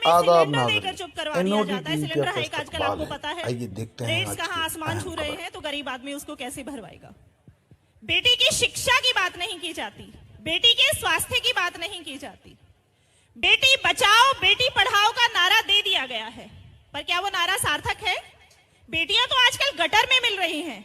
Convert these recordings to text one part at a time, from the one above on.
आदाब नाज़रीन, चुप करवा दिया जाता है। सिलेंडर हाइक का आजकल आपको पता है, आइए देखते हैं रेट्स आज कहाँ की आसमान अहम छू रहे खबर। हैं, तो गरीब आदमी उसको कैसे भरवाएगा। बेटी की शिक्षा की बात नहीं की जाती, बेटी के स्वास्थ्य की बात नहीं की जाती। बेटी बचाओ बेटी पढ़ाओ का नारा दे दिया गया है, पर क्या वो नारा सार्थक है। बेटियां तो आजकल गटर में मिल रही हैं,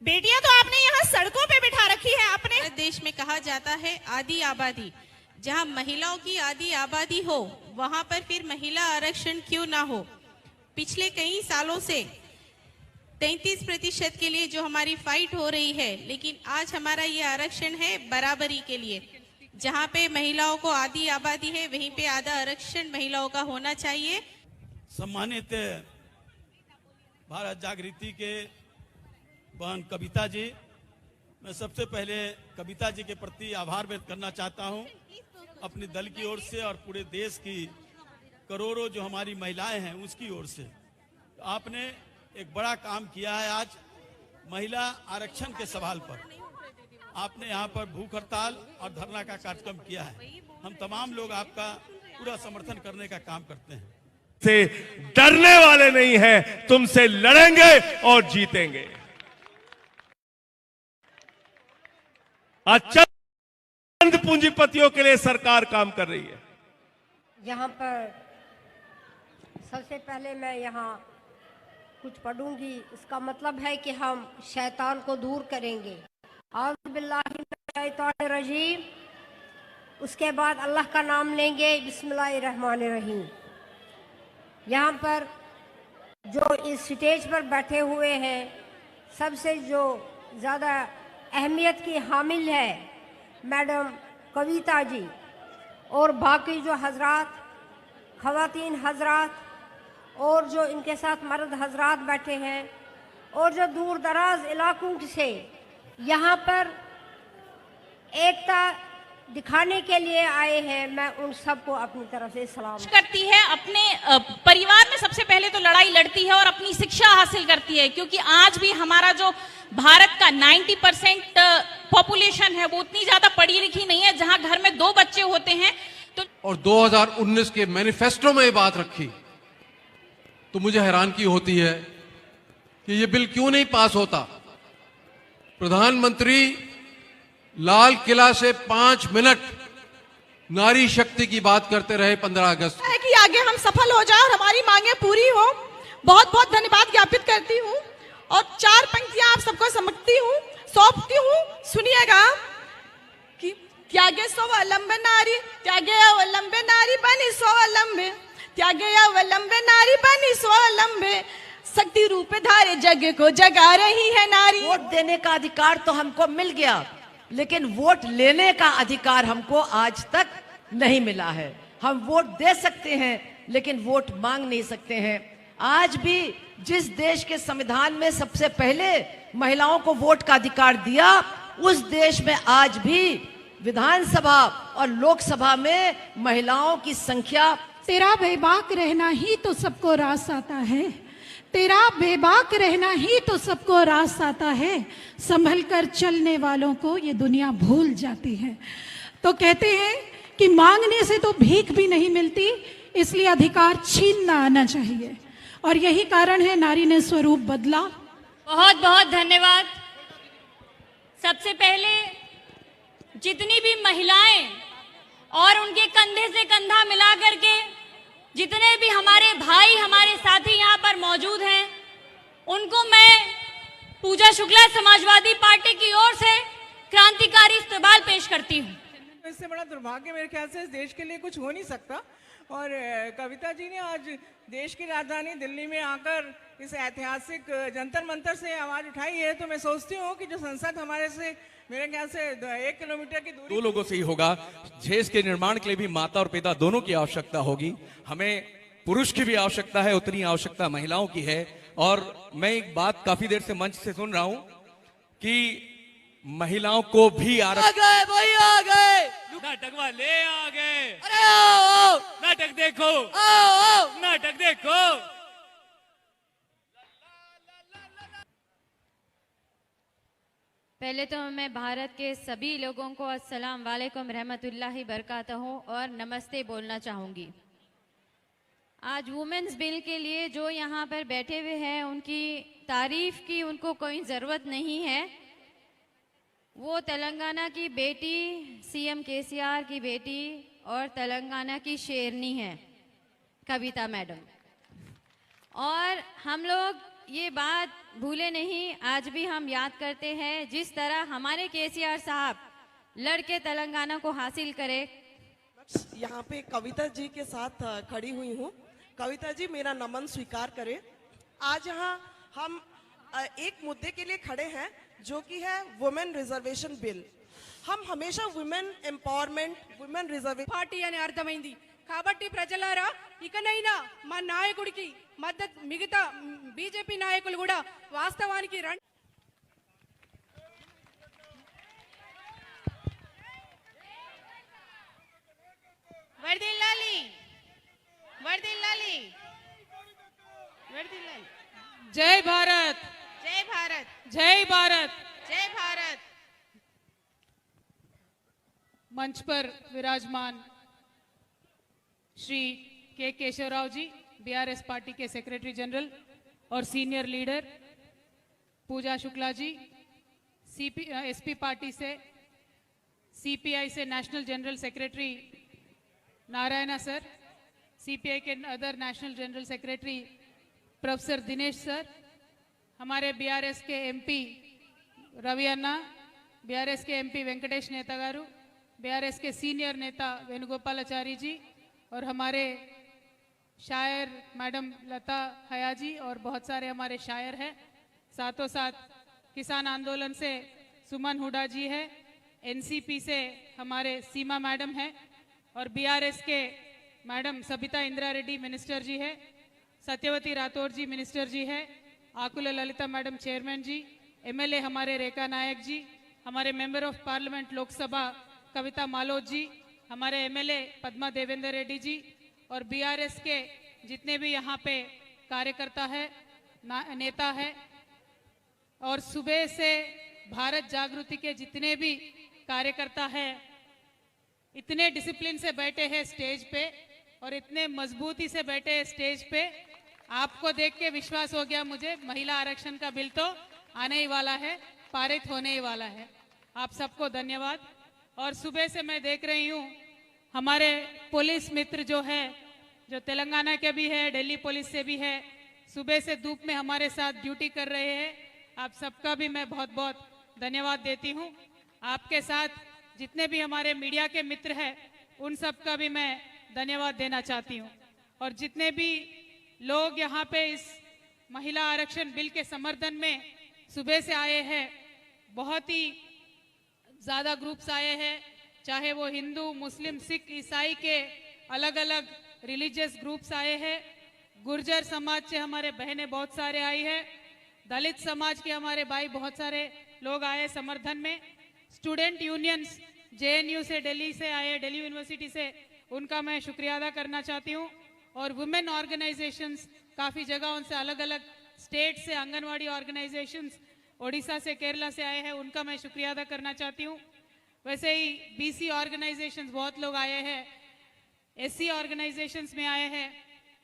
बेटियां तो आपने यहाँ सड़कों पे बिठा रखी है। आपने देश में कहा जाता है आदि आबादी, जहां महिलाओं की आदि आबादी हो वहां पर फिर महिला आरक्षण क्यों ना हो। पिछले कई सालों से 33% के लिए जो हमारी फाइट हो रही है, लेकिन आज हमारा ये आरक्षण है बराबरी के लिए। जहां पे महिलाओं को आधी आबादी है वहीं पे आधा आरक्षण महिलाओं का होना चाहिए। सम्मानित भारत जागृति के बहन कविता जी, मैं सबसे पहले कविता जी के प्रति आभार व्यक्त करना चाहता हूं, अपने दल की ओर से और पूरे देश की करोड़ों जो हमारी महिलाएं हैं उसकी ओर से। तो आपने एक बड़ा काम किया है। आज महिला आरक्षण के सवाल पर आपने यहाँ पर भूख हड़ताल और धरना का कार्यक्रम किया है। हम तमाम लोग आपका पूरा समर्थन करने का काम करते हैं। से डरने वाले नहीं हैं, तुमसे लड़ेंगे और जीतेंगे। आज चंद पूंजीपतियों के लिए सरकार काम कर रही है। यहाँ पर सबसे पहले मैं यहाँ कुछ पढ़ूंगी, इसका मतलब है कि हम शैतान को दूर करेंगे। औज़ुबिल्लाहिमिनश्शैतानिर्रजीम, उसके बाद अल्लाह का नाम लेंगे, बिस्मिल्लाहिर्रहमानिर्रहीम। यहाँ पर जो इस स्टेज पर बैठे हुए हैं, सबसे जो ज़्यादा अहमियत की हामिल है मैडम कविता जी, और बाकी जो हजरात ख़वातीन हजरात और जो इनके साथ मर्द हजरात बैठे हैं, और जो दूर दराज इलाकों से यहाँ पर एकता दिखाने के लिए आए हैं, मैं उन सबको अपनी तरफ से सलाम करती है। अपने परिवार में सबसे पहले तो लड़ाई लड़ती है और अपनी शिक्षा हासिल करती है, क्योंकि आज भी हमारा जो भारत का 90% पॉपुलेशन है वो उतनी ज्यादा पढ़ी लिखी नहीं है। जहां घर में 2 बच्चे होते हैं तो और 2019 के मैनिफेस्टो में ये बात रखी, तो मुझे हैरानगी होती है कि ये बिल क्यों नहीं पास होता। प्रधानमंत्री लाल किला से 5 मिनट नारी शक्ति की बात करते रहे 15 अगस्त है कि आगे हम सफल हो जाए और हमारी मांगे पूरी हो। बहुत बहुत धन्यवाद ज्ञापित करती हूँ और 4 पंक्तियां आप सबको समझती हूँ, सौंपती हूँ, सुनिएगा कि त्यागे स्वावलंबे नारी, त्यागे अवलंबे नारी बनी स्वावलंबे, त्यागे अवलंबे नारी बनी स्वावलंबे, शक्ति रूप धारे जग को जगा रही है नारी। वोट देने का अधिकार तो हमको मिल गया, लेकिन वोट लेने का अधिकार हमको आज तक नहीं मिला है। हम वोट दे सकते हैं लेकिन वोट मांग नहीं सकते हैं। आज भी जिस देश के संविधान में सबसे पहले महिलाओं को वोट का अधिकार दिया, उस देश में आज भी विधानसभा और लोकसभा में महिलाओं की संख्या। तेरा बेबाक रहना ही तो सबको रास आता है, तेरा बेबाक रहना ही तो सबको रास आता है, संभल कर चलने वालों को ये दुनिया भूल जाती है। तो कहते हैं कि मांगने से तो भीख भी नहीं मिलती, इसलिए अधिकार छीनना आना चाहिए, और यही कारण है नारी ने स्वरूप बदला। बहुत बहुत धन्यवाद। सबसे पहले जितनी भी महिलाएं और उनके कंधे से कंधा मिला करके जितने भी हमारे भाई हमारे साथी यहाँ पर मौजूद हैं, उनको मैं पूजा शुक्ला समाजवादी पार्टी की ओर से क्रांतिकारी इस्तकबाल पेश करती हूँ। इससे बड़ा दुर्भाग्य मेरे ख्याल से इस देश के लिए कुछ हो नहीं सकता, और कविता जी ने आज देश की राजधानी दिल्ली में आकर इस ऐतिहासिक जंतर मंतर से आवाज उठाई है। तो मैं सोचती हूँ कि जो संसद हमारे से मेरे ख्याल से 1 किलोमीटर की दूरी 2 लोगों से ही होगा। देश के निर्माण के लिए भी माता और पिता दोनों की आवश्यकता होगी। हमें पुरुष की भी आवश्यकता है, उतनी आवश्यकता महिलाओं की है। और मैं एक बात काफी देर से मंच से सुन रहा हूं कि महिलाओं को भी आरक्षण आ गए नाटक वाले आ गए। अरे आओ, नाटक देखो, आओ। नाटक देखो। पहले तो मैं भारत के सभी लोगों को अस्सलाम वालेकुम रहमतुल्लाहि बरकातहू और नमस्ते बोलना चाहूँगी। आज वुमेन्स बिल के लिए जो यहाँ पर बैठे हुए हैं उनकी तारीफ की उनको कोई ज़रूरत नहीं है। वो तेलंगाना की बेटी, सीएम केसीआर की बेटी और तेलंगाना की शेरनी है कविता मैडम। और हम लोग ये बात भूले नहीं, आज भी हम याद करते हैं जिस तरह हमारे केसीआर साहब लड़के तेलंगाना को हासिल करे। यहाँ पे कविता जी के साथ खड़ी हुई हूँ। कविता जी मेरा नमन स्वीकार करें। आज यहाँ हम एक मुद्दे के लिए खड़े हैं जो कि है वुमेन रिजर्वेशन बिल। हम हमेशा women empowerment, women reservation party అని అర్థమైంది కాబట్టి ప్రజలారా ఇకనైనా మా నాయకుడికి మద్దతు మిగతా బీజేపీ నాయకులు కూడా వాస్తవానికి वर्दिल्लाली वर्दिल्लाली वर्दिल्लाली। జై భారత్ जय भारत జై భారత్। जय भारत। मंच पर विराजमान श्री के केशवराव जी, बीआरएस पार्टी के सेक्रेटरी जनरल और senior leader, Puja Shukla ji SP party से, सीपीआई से national general secretary Narayana sir, CPI के other national general secretary professor Dinesh sir, हमारे बीआरएस के एमपी रवि अन्ना, बीआरएस के एमपी वेंकटेश नेता गारू, बीआरएस के सीनियर नेता वेणुगोपालाचारी जी और हमारे शायर मैडम लता हयाजी और बहुत सारे हमारे शायर हैं। साथों साथ किसान आंदोलन से सुमन हुडा जी है, एनसीपी से हमारे सीमा मैडम है और बीआरएस के मैडम सबिता इंदिरा रेड्डी मिनिस्टर जी है, सत्यवती राठौर जी मिनिस्टर जी है, आकुला ललिता मैडम चेयरमैन जी, एमएलए हमारे रेखा नायक जी, हमारे मेंबर ऑफ पार्लियामेंट लोकसभा कविता मालोद जी, हमारे एमएलए पद्मा देवेंद्र रेड्डी जी और बीआरएस के जितने भी यहाँ पे कार्यकर्ता है, नेता है और सुबह से भारत जागृति के जितने भी कार्यकर्ता है, इतने डिसिप्लिन से बैठे हैं स्टेज पे और इतने मजबूती से बैठे हैं स्टेज पे। आपको देख के विश्वास हो गया मुझे, महिला आरक्षण का बिल तो आने ही वाला है, पारित होने ही वाला है। आप सबको धन्यवाद। और सुबह से मैं देख रही हूँ हमारे पुलिस मित्र जो है, जो तेलंगाना के भी है, दिल्ली पुलिस से भी है, सुबह से धूप में हमारे साथ ड्यूटी कर रहे हैं। आप सबका भी मैं बहुत बहुत धन्यवाद देती हूँ। आपके साथ जितने भी हमारे मीडिया के मित्र हैं उन सब का भी मैं धन्यवाद देना चाहती हूँ। और जितने भी लोग यहाँ पे इस महिला आरक्षण बिल के समर्थन में सुबह से आए हैं, बहुत ही ज़्यादा ग्रुप्स आए हैं, चाहे वो हिंदू, मुस्लिम, सिख, ईसाई के अलग अलग रिलीजियस ग्रुप्स आए हैं, गुर्जर समाज से हमारे बहनें बहुत सारे आई है, दलित समाज के हमारे भाई बहुत सारे लोग आए समर्थन में, स्टूडेंट यूनियंस जेएनयू से, दिल्ली से आए, दिल्ली यूनिवर्सिटी से, उनका मैं शुक्रिया अदा करना चाहती हूँ। और वुमेन ऑर्गेनाइजेशंस काफ़ी जगहों से, अलग अलग स्टेट से, आंगनवाड़ी ऑर्गेनाइजेशंस ओडिशा से, केरला से आए हैं, उनका मैं शुक्रिया अदा करना चाहती हूँ। वैसे ही बीसी ऑर्गेनाइजेशंस बहुत लोग आए हैं, एससी ऑर्गेनाइजेशंस में आए हैं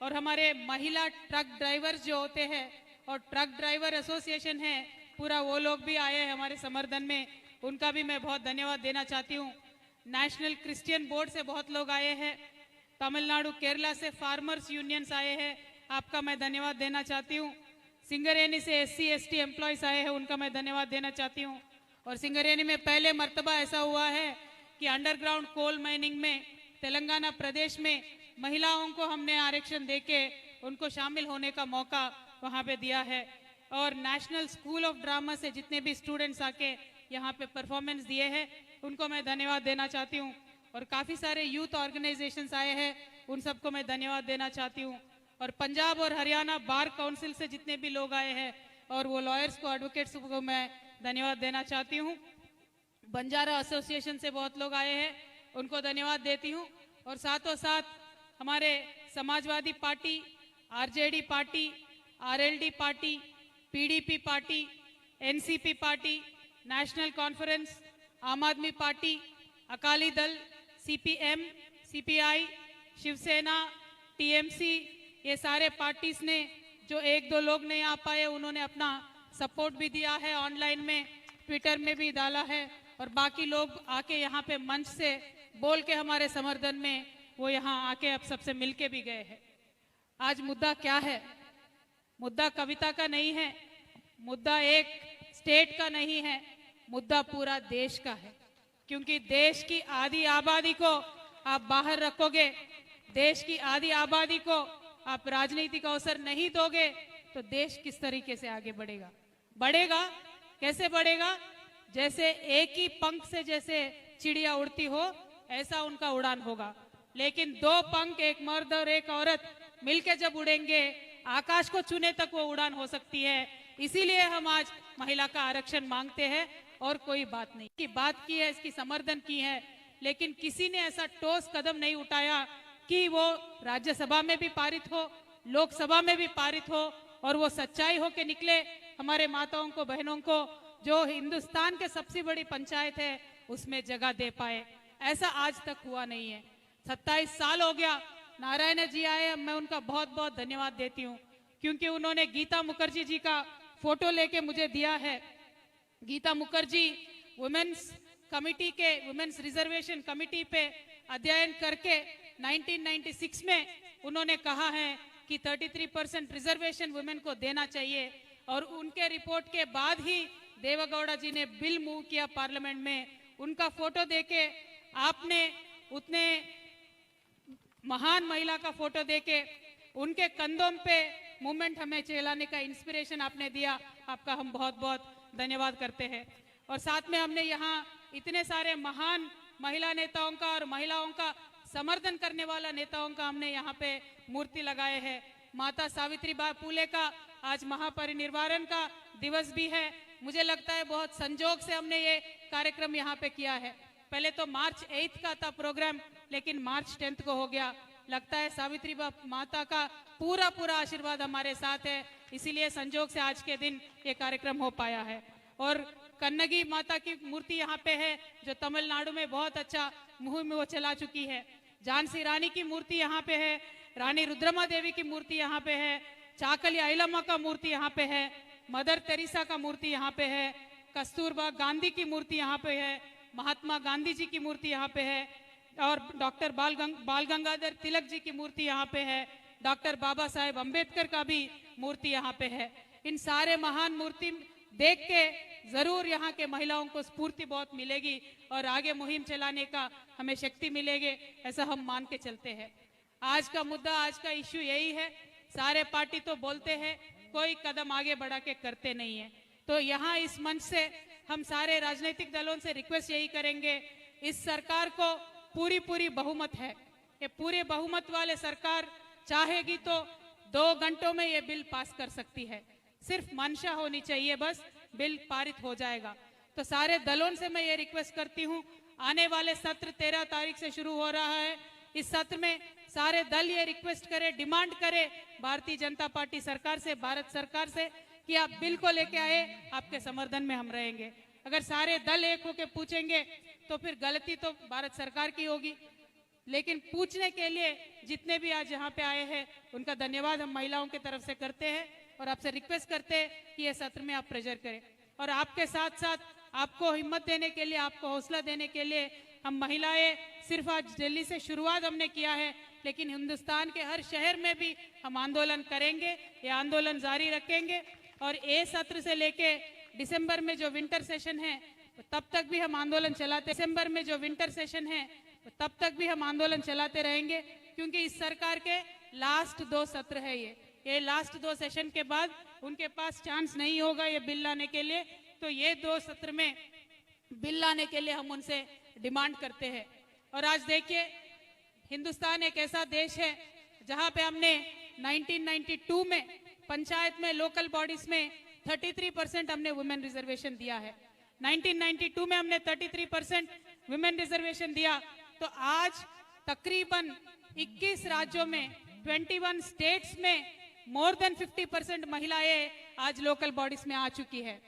और हमारे महिला ट्रक ड्राइवर्स जो होते हैं और ट्रक ड्राइवर एसोसिएशन है पूरा, वो लोग भी आए हैं हमारे समर्थन में, उनका भी मैं बहुत धन्यवाद देना चाहती हूँ। नेशनल क्रिश्चियन बोर्ड से बहुत लोग आए हैं, तमिलनाडु, केरला से फार्मर्स यूनियंस आए हैं, आपका मैं धन्यवाद देना चाहती हूँ। सिंगरेनी से एससी एसटी एम्प्लॉयज आए हैं, उनका मैं धन्यवाद देना चाहती हूँ। और सिंगरेनी में पहले मर्तबा ऐसा हुआ है कि अंडरग्राउंड कोल माइनिंग में तेलंगाना प्रदेश में महिलाओं को हमने आरक्षण देके उनको शामिल होने का मौका वहाँ पे दिया है। और नेशनल स्कूल ऑफ ड्रामा से जितने भी स्टूडेंट्स आके यहाँ पे परफॉर्मेंस दिए हैं, उनको मैं धन्यवाद देना चाहती हूँ। और काफ़ी सारे यूथ ऑर्गेनाइजेशंस आए हैं, उन सबको मैं धन्यवाद देना चाहती हूँ। और पंजाब और हरियाणा बार काउंसिल से जितने भी लोग आए हैं और वो लॉयर्स को, एडवोकेट्स को मैं धन्यवाद देना चाहती हूँ। बंजारा एसोसिएशन से बहुत लोग आए हैं, उनको धन्यवाद देती हूँ। और साथों साथ हमारे Samajwadi party, RJD party, RLD party, PDP party, NCP party, national conference, आम आदमी party, Akali Dal, CPM, CPI, Shiv Sena, TMC, ये सारे पार्टीज ने, जो एक दो लोग नहीं आ पाए उन्होंने अपना सपोर्ट भी दिया है, ऑनलाइन में, ट्विटर में भी डाला है, और बाकी लोग आके यहाँ पे मंच से बोल के हमारे समर्थन में वो यहाँ आके अब सबसे मिलके भी गए हैं। आज मुद्दा क्या है? मुद्दा कविता का नहीं है, मुद्दा एक स्टेट का नहीं है, मुद्दा पूरा देश का है। क्योंकि देश की आधी आबादी को आप बाहर रखोगे, देश की आधी आबादी को आप राजनीतिक अवसर नहीं दोगे, तो देश किस तरीके से आगे बढ़ेगा? बढ़ेगा कैसे बढ़ेगा? जैसे एक ही पंख से जैसे चिड़िया उड़ती हो, ऐसा उनका उड़ान होगा। लेकिन दो पंख, एक मर्द और एक औरत मिलके जब उड़ेंगे, आकाश को छूने तक वो उड़ान हो सकती है। इसीलिए हम आज महिला का आरक्षण मांगते हैं, और कोई बात नहीं की बात की है, इसकी समर्थन की है, लेकिन किसी ने ऐसा ठोस कदम नहीं उठाया कि वो राज्यसभा में भी पारित हो, लोकसभा में भी पारित हो, और वो सच्चाई हो के निकले हमारे माताओं को, बहनों को, जो हिंदुस्तान के सबसे बड़ी पंचायत है उसमें जगह दे पाए। ऐसा आज तक हुआ नहीं है। 27 साल हो गया, नारायण जी आए, मैं उनका बहुत बहुत धन्यवाद देती हूँ, क्योंकि उन्होंने गीता मुखर्जी जी का फोटो लेके मुझे दिया है। गीता मुखर्जी वुमेन्स कमिटी के, वुमेन्स रिजर्वेशन कमिटी पे अध्ययन करके 1996 में उन्होंने कहा है कि 33% रिजर्वेशन वुमेन को देना चाहिए, और उनके रिपोर्ट के बाद ही देवेगौड़ा जी ने बिल मूव किया पार्लियामेंट में। उनका फोटो देके आपने, उतने महान महिला का फोटो देके उनके कंधों पे मूवमेंट हमें चलाने का इंस्पिरेशन आपने दिया, आपका हम बहुत बहुत धन्यवाद करते हैं। और साथ में हमने यहाँ इतने सारे महान महिला नेताओं का और महिलाओं का समर्थन करने वाला नेताओं का हमने यहाँ पे मूर्ति लगाए हैं। माता सावित्रीबाई फुले का आज महापरिनिर्वाण का दिवस भी है। मुझे लगता है बहुत संजोग से हमने ये कार्यक्रम यहाँ पे किया है। पहले तो मार्च 8 का था प्रोग्राम, लेकिन मार्च 10 को हो गया। लगता है सावित्रीबाई माता का पूरा पूरा आशीर्वाद हमारे साथ है, इसीलिए संजोग से आज के दिन ये कार्यक्रम हो पाया है। और कन्नगी माता की मूर्ति यहाँ पे है, जो तमिलनाडु में बहुत अच्छा मुहिम वो चला चुकी है। झांसी रानी की मूर्ति यहाँ पे है, रानी रुद्रमा देवी की मूर्ति यहाँ पे है, चाकली आइलम्मा का मूर्ति यहाँ पे है, मदर तेरेसा का मूर्ति यहाँ पे है, कस्तूरबा गांधी की मूर्ति यहाँ पे है, महात्मा गांधी जी की मूर्ति यहाँ पे है, और डॉक्टर बाल गंगाधर तिलक जी की मूर्ति यहाँ पे है, डॉक्टर बाबा साहेब अम्बेडकर का भी मूर्ति यहाँ पे है। इन सारे महान मूर्ति देख के जरूर यहाँ के महिलाओं को स्फूर्ति बहुत मिलेगी, और आगे मुहिम चलाने का हमें शक्ति मिलेगी, ऐसा हम मान के चलते हैं। आज का मुद्दा, आज का इश्यू यही है। सारे पार्टी तो बोलते हैं, कोई कदम आगे बढ़ा के करते नहीं है। तो यहाँ इस मंच से हम सारे राजनीतिक दलों से रिक्वेस्ट यही करेंगे, इस सरकार को पूरी बहुमत है। ये पूरे बहुमत वाले सरकार चाहेगी तो 2 घंटों में ये बिल पास कर सकती है। सिर्फ मंशा होनी चाहिए, बस बिल पारित हो जाएगा। तो सारे दलों से मैं ये रिक्वेस्ट करती हूँ, आने वाले सत्र 13 तारीख से शुरू हो रहा है। इस सत्र में सारे दल ये रिक्वेस्ट करें, डिमांड करें भारतीय जनता पार्टी सरकार से, भारत सरकार से, कि आप बिल को लेके आए, आपके समर्थन में हम रहेंगे। अगर सारे दल एक होके पूछेंगे तो फिर गलती तो भारत सरकार की होगी। लेकिन पूछने के लिए जितने भी आज यहाँ पे आए हैं, उनका धन्यवाद हम महिलाओं की तरफ से करते हैं, और आपसे रिक्वेस्ट करते हैं कि ये सत्र में आप प्रेशर करें। और आपके साथ साथ आपको हिम्मत देने के लिए, आपको हौसला देने के लिए हम महिलाएं सिर्फ आज दिल्ली से शुरुआत हमने किया है, लेकिन हिंदुस्तान के हर शहर में भी हम आंदोलन करेंगे, ये आंदोलन जारी रखेंगे। और ये सत्र से लेके दिसंबर में जो विंटर सेशन है तब तक भी हम आंदोलन चलाते, दिसंबर में जो विंटर सेशन है तब तक भी हम आंदोलन चलाते रहेंगे, क्योंकि इस सरकार के लास्ट 2 सत्र है। ये लास्ट 2 सेशन के बाद उनके पास चांस नहीं होगा ये बिल लाने के लिए। तो ये 2 सत्र में बिल लाने के लिए हम उनसे डिमांड करते हैं। और आज देखिए, हिंदुस्तान एक ऐसा देश है जहां पे हमने 1992 में पंचायत में, लोकल बॉडीज में 33% हमने वुमेन रिजर्वेशन दिया है। 1992 में हमने 33% वुमेन रिजर्वेशन दिया, तो आज तकरीबन 21 राज्यों में, 21 स्टेट्स में मोर देन 50% महिलाएं आज लोकल बॉडीज में आ चुकी है।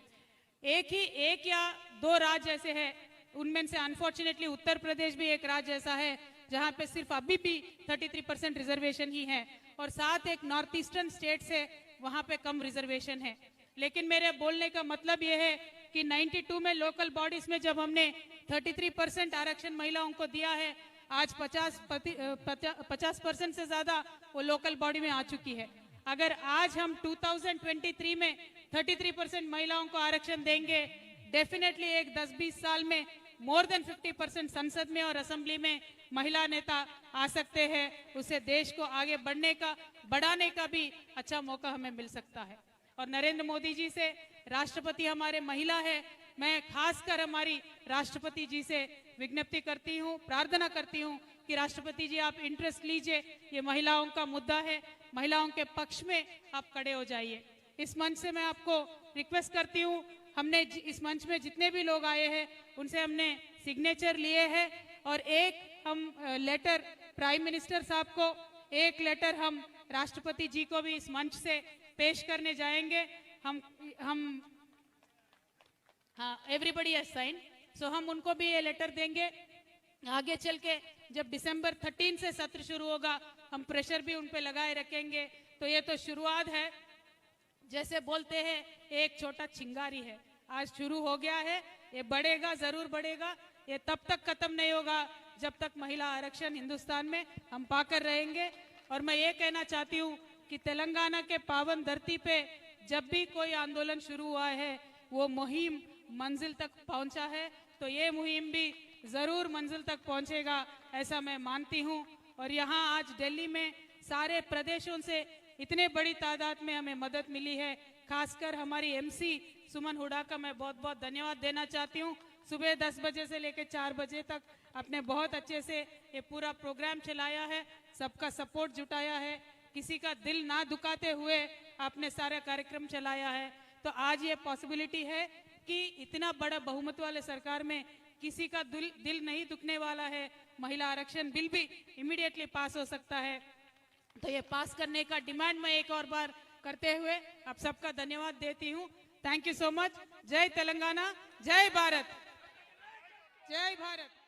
एक या दो राज्य ऐसे हैं, उनमें से अनफॉर्चुनेटली उत्तर प्रदेश भी एक राज्य ऐसा है जहां पे सिर्फ अभी भी 33% रिजर्वेशन ही है, और साथ एक नॉर्थ ईस्टर्न स्टेट से वहां पे कम रिजर्वेशन है। लेकिन मेरे बोलने का मतलब यह है कि 92 में लोकल बॉडीज में जब हमने 33% आरक्षण महिलाओं को दिया है, आज 50% से ज्यादा वो लोकल बॉडी में आ चुकी है। अगर आज हम 2023 में 33% महिलाओं को आरक्षण देंगे, डेफिनेटली एक 10-20 साल में मोर देन 50% संसद में और असेंबली में महिला नेता आ सकते हैं। उससे देश को आगे बढ़ाने का भी अच्छा मौका हमें मिल सकता है। और नरेंद्र मोदी जी से, राष्ट्रपति हमारे महिला है, मैं खासकर हमारी राष्ट्रपति जी से विज्ञप्ति करती हूँ, प्रार्थना करती हूँ कि राष्ट्रपति जी आप इंटरेस्ट लीजिए, ये महिलाओं का मुद्दा है, महिलाओं के पक्ष में आप खड़े हो जाइए। इस मंच से मैं आपको रिक्वेस्ट करती हूँ, हमने इस मंच में जितने भी लोग आए हैं उनसे हमने सिग्नेचर लिए हैं, और एक हम लेटर प्राइम मिनिस्टर साहब को, एक लेटर हम राष्ट्रपति जी को भी इस मंच से पेश करने जाएंगे। हाँ, एवरीबडी हैज साइन, सो हम उनको भी ये लेटर देंगे। आगे चल के जब दिसंबर 13 से सत्र शुरू होगा, हम प्रेशर भी उन पे लगाए रखेंगे। तो ये तो शुरुआत है, जैसे बोलते हैं एक छोटा चिंगारी है, आज शुरू हो गया है, ये बढ़ेगा, जरूर बढ़ेगा। ये तब तक खत्म नहीं होगा जब तक महिला आरक्षण हिंदुस्तान में हम पाकर रहेंगे। और मैं ये कहना चाहती हूँ कि तेलंगाना के पावन धरती पे जब भी कोई आंदोलन शुरू हुआ है, वो मुहिम मंजिल तक पहुंचा है, तो ये मुहिम भी जरूर मंजिल तक पहुंचेगा, ऐसा मैं मानती हूं। और यहाँ आज दिल्ली में सारे प्रदेशों से इतने बड़ी तादाद में हमें मदद मिली है, खासकर हमारी एमसी सुमन हुडा का मैं बहुत बहुत धन्यवाद देना चाहती हूँ। सुबह 10 बजे से लेकर 4 बजे तक आपने बहुत अच्छे से ये पूरा प्रोग्राम चलाया है, सबका सपोर्ट जुटाया है, किसी का दिल ना दुखाते हुए आपने सारा कार्यक्रम चलाया है। तो आज ये पॉसिबिलिटी है कि इतना बड़ा बहुमत वाले सरकार में किसी का दिल नहीं दुखने वाला है, महिला आरक्षण बिल भी इमीडिएटली पास हो सकता है। तो ये पास करने का डिमांड मैं एक और बार करते हुए आप सबका धन्यवाद देती हूँ। Thank you so much. जय तेलंगाना, जय भारत, जय भारत।